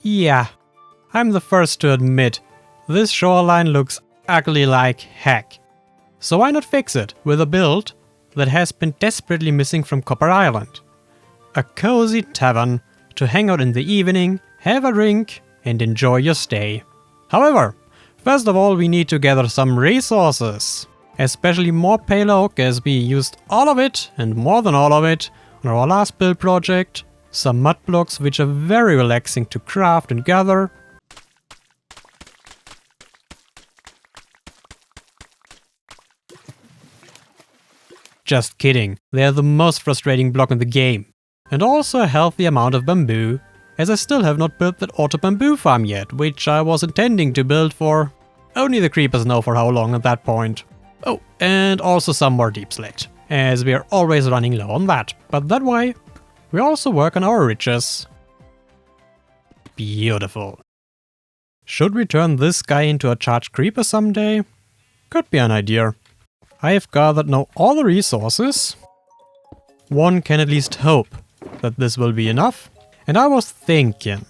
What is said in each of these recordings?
Yeah, I'm the first to admit, this shoreline looks ugly like heck. So why not fix it with a build that has been desperately missing from Copper Island? A cozy tavern to hang out in the evening, have a drink, and enjoy your stay. However, first of all we need to gather some resources. Especially more pale oak, as we used all of it, and more than all of it, on our last build project. Some mud blocks which are very relaxing to craft and gather. Just kidding, they are the most frustrating block in the game. And also a healthy amount of bamboo, as I still have not built that auto bamboo farm yet, which I was intending to build for only the creepers know for how long at that point. Oh, and also some more deep slate, as we are always running low on that. But that way, we also work on our riches. Beautiful. Should we turn this guy into a charged creeper someday? Could be an idea. I have gathered now all the resources. One can at least hope that this will be enough. And I was thinking,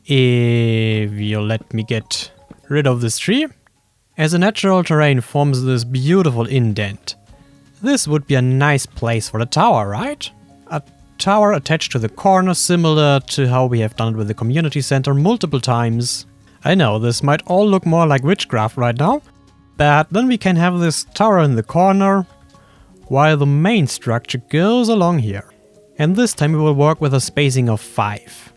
if you let me get rid of this tree, as the natural terrain forms this beautiful indent, this would be a nice place for a tower, right? A tower attached to the corner, similar to how we have done it with the community center multiple times. I know, this might all look more like witchcraft right now, but then we can have this tower in the corner, while the main structure goes along here. And this time we will work with a spacing of 5,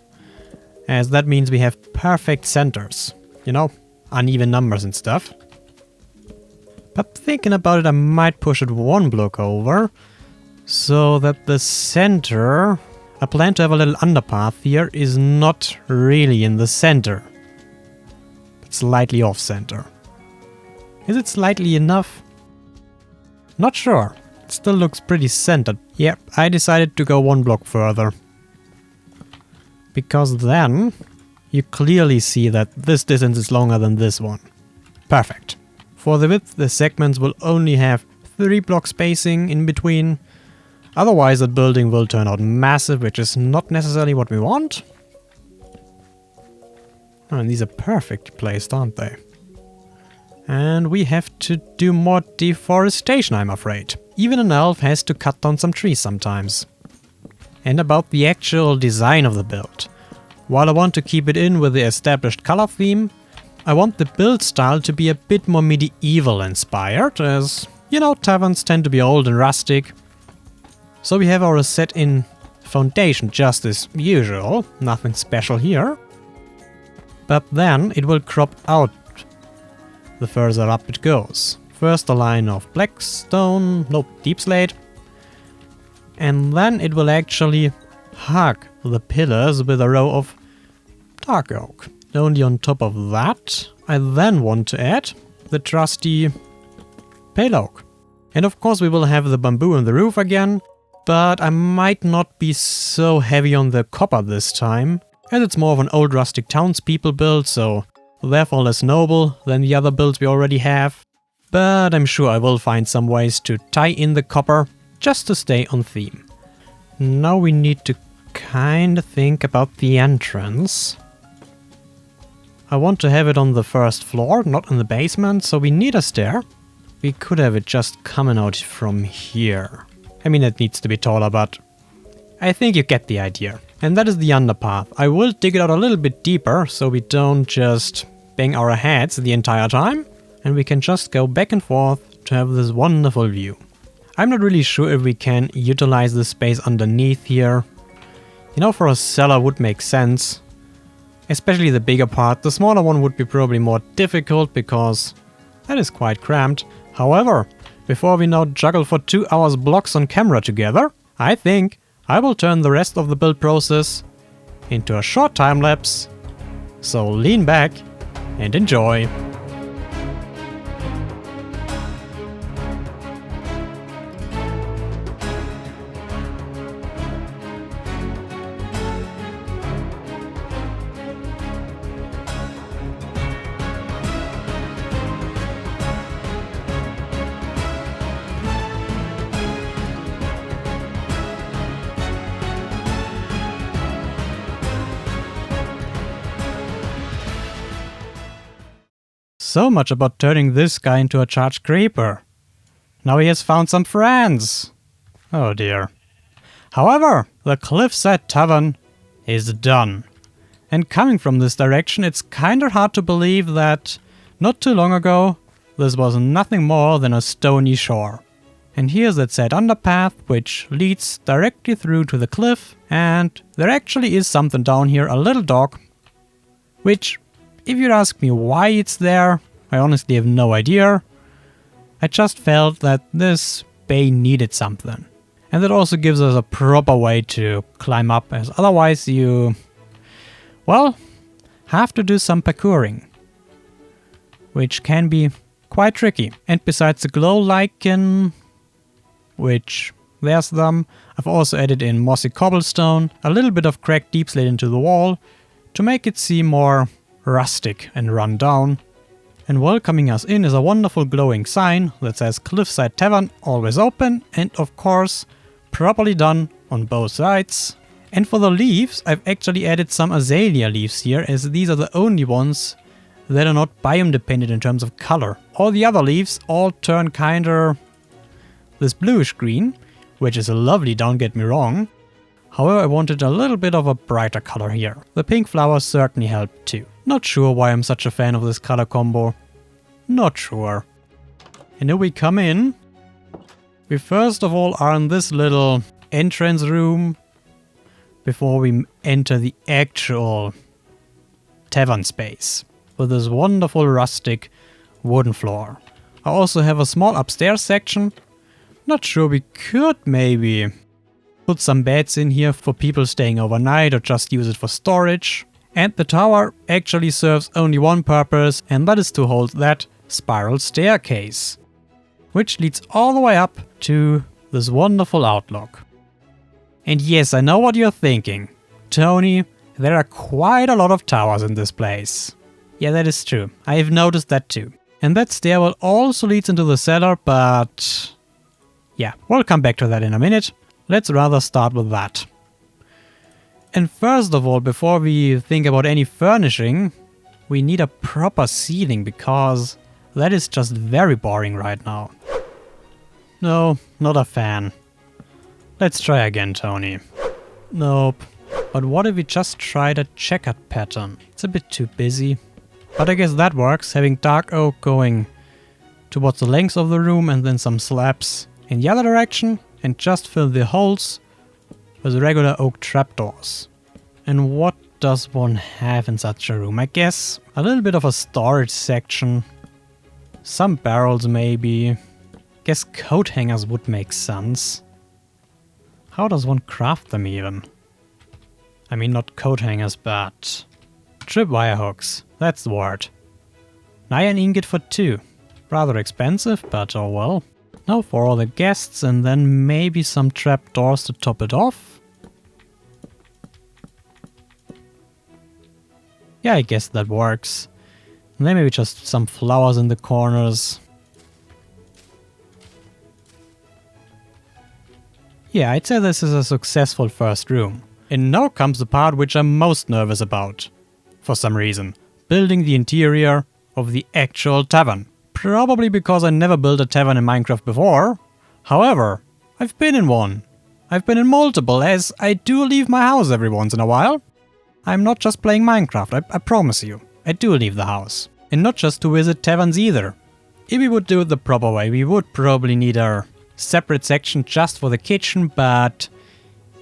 as that means we have perfect centers, you know, uneven numbers and stuff. But thinking about it, I might push it 1 block over, so that the center, I plan to have a little underpath here, is not really in the center, but slightly off center. Is it slightly enough? Not sure. It still looks pretty centered. Yep, I decided to go 1 block further. Because then you clearly see that this distance is longer than this one. Perfect. For the width, the segments will only have 3 block spacing in between. Otherwise, that building will turn out massive, which is not necessarily what we want. Oh, and these are perfectly placed, aren't they? And we have to do more deforestation, I'm afraid. Even an elf has to cut down some trees sometimes. And about the actual design of the build. While I want to keep it in with the established color theme, I want the build style to be a bit more medieval inspired, as, you know, taverns tend to be old and rustic. So we have our set in foundation just as usual, nothing special here. But then it will crop out the further up it goes. First a line of black stone, deep slate. And then it will actually hug the pillars with a row of dark oak. Only on top of that, I then want to add the trusty pale oak. And of course we will have the bamboo on the roof again, but I might not be so heavy on the copper this time, as it's more of an old rustic townspeople build, so therefore less noble than the other builds we already have. But I'm sure I will find some ways to tie in the copper, just to stay on theme. Now we need to kinda think about the entrance. I want to have it on the first floor, not in the basement, so we need a stair. We could have it just coming out from here. I mean, it needs to be taller, but I think you get the idea. And that is the underpath. I will dig it out a little bit deeper, so we don't just bang our heads the entire time. And we can just go back and forth to have this wonderful view. I'm not really sure if we can utilize the space underneath here. You know, for a cellar would make sense. Especially the bigger part. The smaller one would be probably more difficult because that is quite cramped. However, before we now juggle for 2 hours blocks on camera together, I think I will turn the rest of the build process into a short time lapse. So lean back and enjoy. So much about turning this guy into a charged creeper. Now he has found some friends. Oh dear. However, the cliffside tavern is done. And coming from this direction, it's kinda hard to believe that not too long ago, this was nothing more than a stony shore. And here's that said underpath, which leads directly through to the cliff, and there actually is something down here, a little dog, which, if you'd ask me why it's there, I honestly have no idea. I just felt that this bay needed something. And that also gives us a proper way to climb up, as otherwise you, well, have to do some parkouring, which can be quite tricky. And besides the glow lichen, which there's them, I've also added in mossy cobblestone, a little bit of cracked deep slate into the wall to make it seem more rustic and run down. And welcoming us in is a wonderful glowing sign that says Cliffside Tavern, always open, and of course properly done on both sides. And for the leaves, I've actually added some azalea leaves here, as these are the only ones that are not biome dependent in terms of color. All the other leaves all turn kinda this bluish green, which is lovely, don't get me wrong. However, I wanted a little bit of a brighter color here. The pink flowers certainly helped too. Not sure why I'm such a fan of this color combo. Not sure. And here we come in. We first of all are in this little entrance room before we enter the actual tavern space with this wonderful rustic wooden floor. I also have a small upstairs section. Not sure, we could maybe put some beds in here for people staying overnight or just use it for storage. And the tower actually serves only one purpose, and that is to hold that spiral staircase, which leads all the way up to this wonderful outlook. And yes, I know what you're thinking. Toni, there are quite a lot of towers in this place. Yeah, that is true. I have noticed that too. And that stairwell also leads into the cellar, but yeah, we'll come back to that in a minute. Let's rather start with that. And first of all, before we think about any furnishing, we need a proper ceiling, because that is just very boring right now. No, not a fan. Let's try again, Toni. Nope. But what if we just tried a checkered pattern? It's a bit too busy. But I guess that works, having dark oak going towards the length of the room and then some slabs in the other direction, and just fill the holes with regular oak trapdoors. And what does one have in such a room? I guess a little bit of a storage section. Some barrels maybe. Guess coat hangers would make sense. How does one craft them even? I mean, not coat hangers, but tripwire hooks. That's the word. Iron ingot for 2. Rather expensive, but oh well. Now for all the guests, and then maybe some trapdoors to top it off. Yeah, I guess that works. And then maybe just some flowers in the corners. Yeah, I'd say this is a successful first room. And now comes the part which I'm most nervous about. For some reason. Building the interior of the actual tavern. Probably because I never built a tavern in Minecraft before. However, I've been in one. I've been in multiple, as I do leave my house every once in a while. I'm not just playing Minecraft, I promise you. I do leave the house. And not just to visit taverns either. If we would do it the proper way, we would probably need a separate section just for the kitchen, but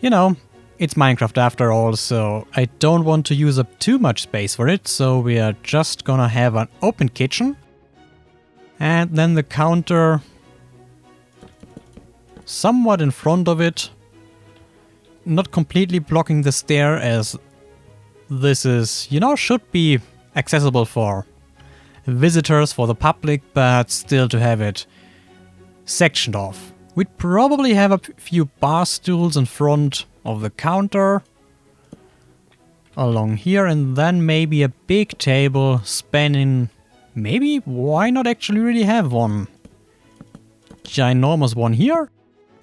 you know, it's Minecraft after all, so I don't want to use up too much space for it, so we are just gonna have an open kitchen. And then the counter somewhat in front of it. Not completely blocking the stair, as this is, you know, should be accessible for visitors, for the public, but still to have it sectioned off. We'd probably have a few bar stools in front of the counter along here, and then maybe a big table spanning. Maybe, why not actually really have one ginormous one here?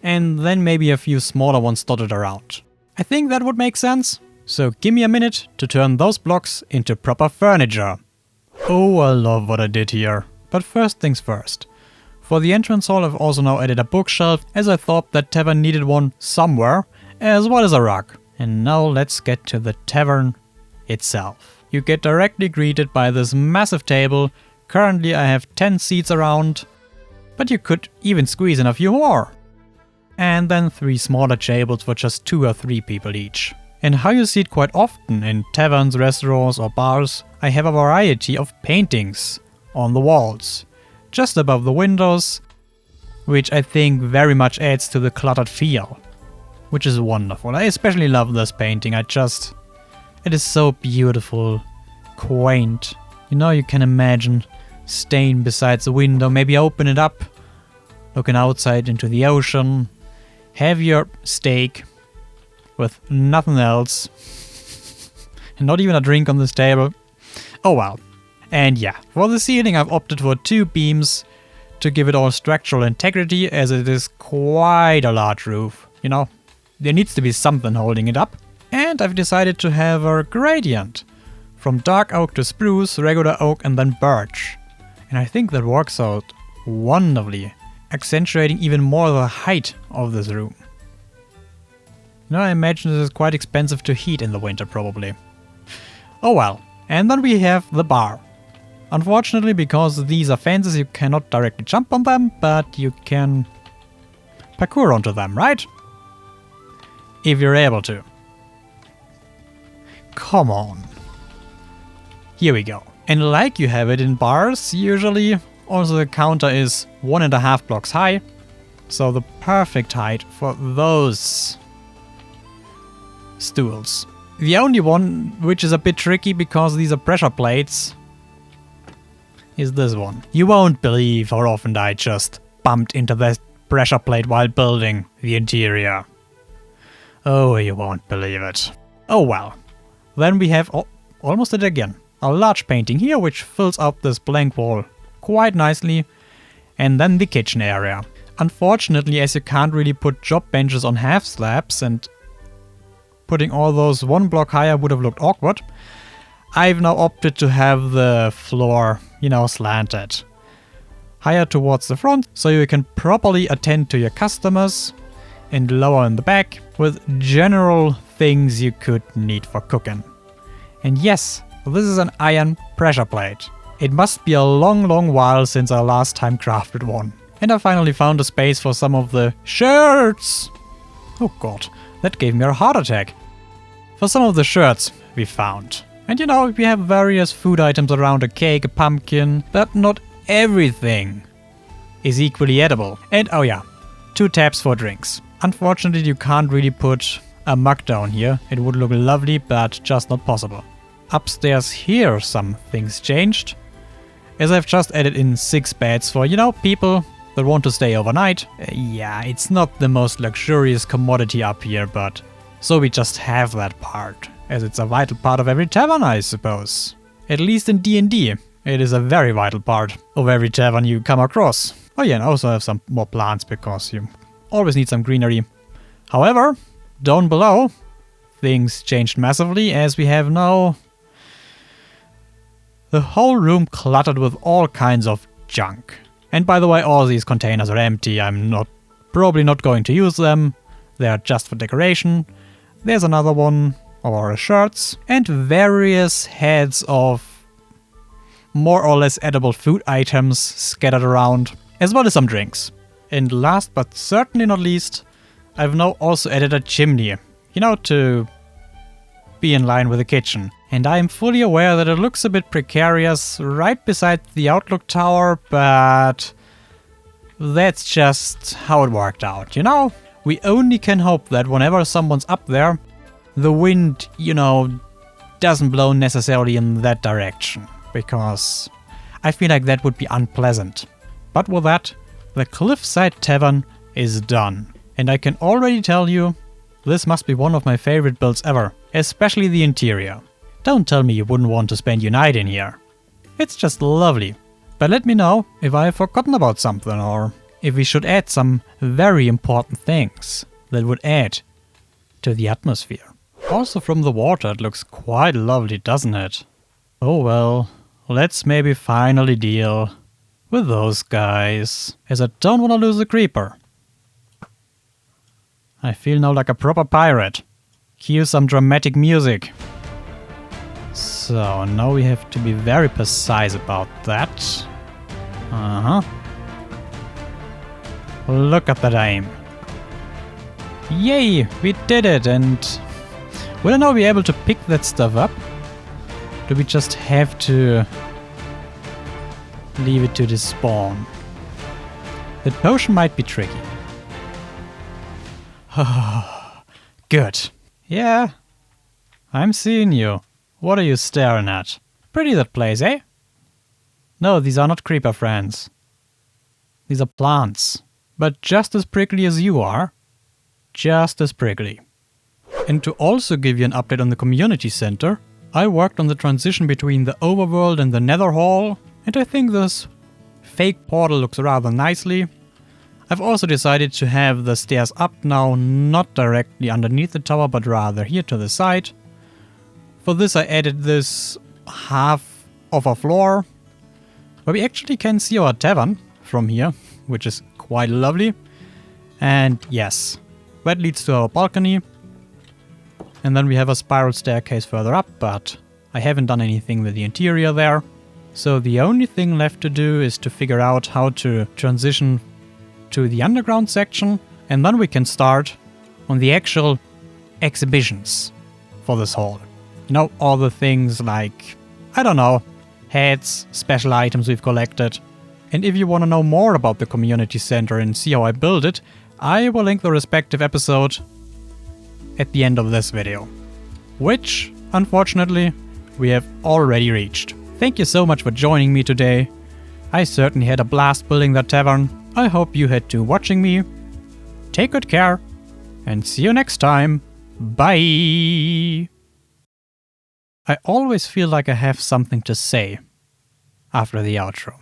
And then maybe a few smaller ones dotted around. I think that would make sense. So give me a minute to turn those blocks into proper furniture. Oh, I love what I did here. But first things first. For the entrance hall I've also now added a bookshelf, as I thought that tavern needed one somewhere, as well as a rug. And now let's get to the tavern itself. You get directly greeted by this massive table. Currently I have 10 seats around, but you could even squeeze in a few more. And then 3 smaller tables for just 2 or 3 people each. And how you see it quite often in taverns, restaurants or bars, I have a variety of paintings on the walls, just above the windows, which I think very much adds to the cluttered feel, which is wonderful. I especially love this painting. It is so beautiful, quaint. You know, you can imagine staying beside the window, maybe open it up, looking outside into the ocean, have your steak with nothing else, and not even a drink on this table. Oh well. And yeah, for the ceiling I've opted for 2 beams to give it all structural integrity, as it is quite a large roof. You know, there needs to be something holding it up. And I've decided to have a gradient from dark oak to spruce, regular oak and then birch. And I think that works out wonderfully, accentuating even more the height of this room. You know, I imagine this is quite expensive to heat in the winter probably. Oh well. And then we have the bar. Unfortunately, because these are fences, you cannot directly jump on them, but you can parkour onto them, right? If you're able to. Come on. Here we go. And like you have it in bars, usually, also the counter is 1.5 blocks high. So the perfect height for those stools. The only one which is a bit tricky because these are pressure plates is this one. You won't believe how often I just bumped into that pressure plate while building the interior. Oh, you won't believe it. Oh well. Then we have, almost it again, a large painting here which fills up this blank wall quite nicely. And then the kitchen area. Unfortunately, as you can't really put job benches on half slabs and putting all those 1 block higher would have looked awkward, I've now opted to have the floor, you know, slanted higher towards the front, so you can properly attend to your customers, and lower in the back with general things you could need for cooking. And yes, this is an iron pressure plate. It must be a long while since I last time crafted one. And I finally found a space for some of the shirts. Oh god, that gave me a heart attack. For some of the shirts we found. And you know, we have various food items around, a cake, a pumpkin, but not everything is equally edible. And oh yeah, 2 taps for drinks. Unfortunately, you can't really put a mug down here. It would look lovely, but just not possible. Upstairs here some things changed, as I've just added in 6 beds for, you know, people that want to stay overnight. Yeah, it's not the most luxurious commodity up here, but so we just have that part, as it's a vital part of every tavern, I suppose. At least in D&D, it is a very vital part of every tavern you come across. Oh yeah, and I also have some more plants, because you always need some greenery. However, down below, things changed massively, as we have now the whole room cluttered with all kinds of junk. And by the way, all these containers are empty. I'm probably not going to use them. They are just for decoration. There's another one of our shirts and various heads of more or less edible food items scattered around, as well as some drinks. And last but certainly not least, I've now also added a chimney, you know, to be in line with the kitchen. And I'm fully aware that it looks a bit precarious right beside the outlook tower, but that's just how it worked out, you know? We only can hope that whenever someone's up there, the wind, you know, doesn't blow necessarily in that direction, because I feel like that would be unpleasant. But with that, the Cliffside Tavern is done. And I can already tell you, this must be one of my favorite builds ever, especially the interior. Don't tell me you wouldn't want to spend your night in here. It's just lovely. But let me know if I've forgotten about something, or if we should add some very important things that would add to the atmosphere. Also from the water it looks quite lovely, doesn't it? Oh well, let's maybe finally deal with those guys, as I don't want to lose a creeper. I feel now like a proper pirate. Cue some dramatic music. So now we have to be very precise about that. Look at that aim. Yay, we did it, and will I now be able to pick that stuff up? Do we just have to leave it to the spawn? That potion might be tricky. Good. Yeah, I'm seeing you. What are you staring at? Pretty that place, eh? No, these are not creeper friends. These are plants. But just as prickly as you are. Just as prickly. And to also give you an update on the community center, I worked on the transition between the overworld and the nether hall, and I think this fake portal looks rather nicely. I've also decided to have the stairs up now, not directly underneath the tower, but rather here to the side. For this I added this half of a floor, where we actually can see our tavern from here, which is quite lovely. And yes, that leads to our balcony. And then we have a spiral staircase further up, but I haven't done anything with the interior there. So the only thing left to do is to figure out how to transition to the underground section, and then we can start on the actual exhibitions for this hall. You know, all the things like, I don't know, heads, special items we've collected. And if you want to know more about the community center and see how I build it, I will link the respective episode at the end of this video, which, unfortunately, we have already reached. Thank you so much for joining me today. I certainly had a blast building that tavern. I hope you had too watching me. Take good care, and see you next time. Bye! I always feel like I have something to say after the outro,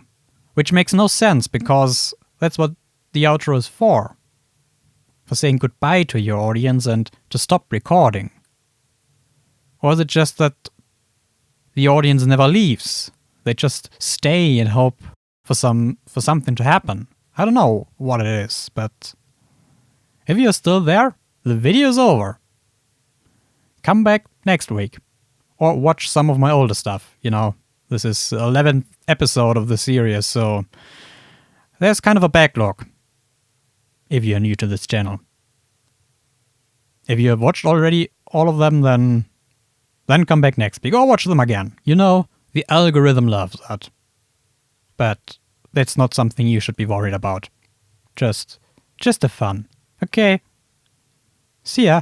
which makes no sense because that's what the outro is for saying goodbye to your audience and to stop recording. Or is it just that the audience never leaves? They just stay and hope for something to happen. I don't know what it is, but if you're still there, the video's over. Come back next week. Or watch some of my older stuff, you know. This is the 11th episode of the series, so there's kind of a backlog if you're new to this channel. If you have watched already all of them, then come back next week or watch them again. You know, the algorithm loves that. But that's not something you should be worried about. Just the fun. Okay. See ya.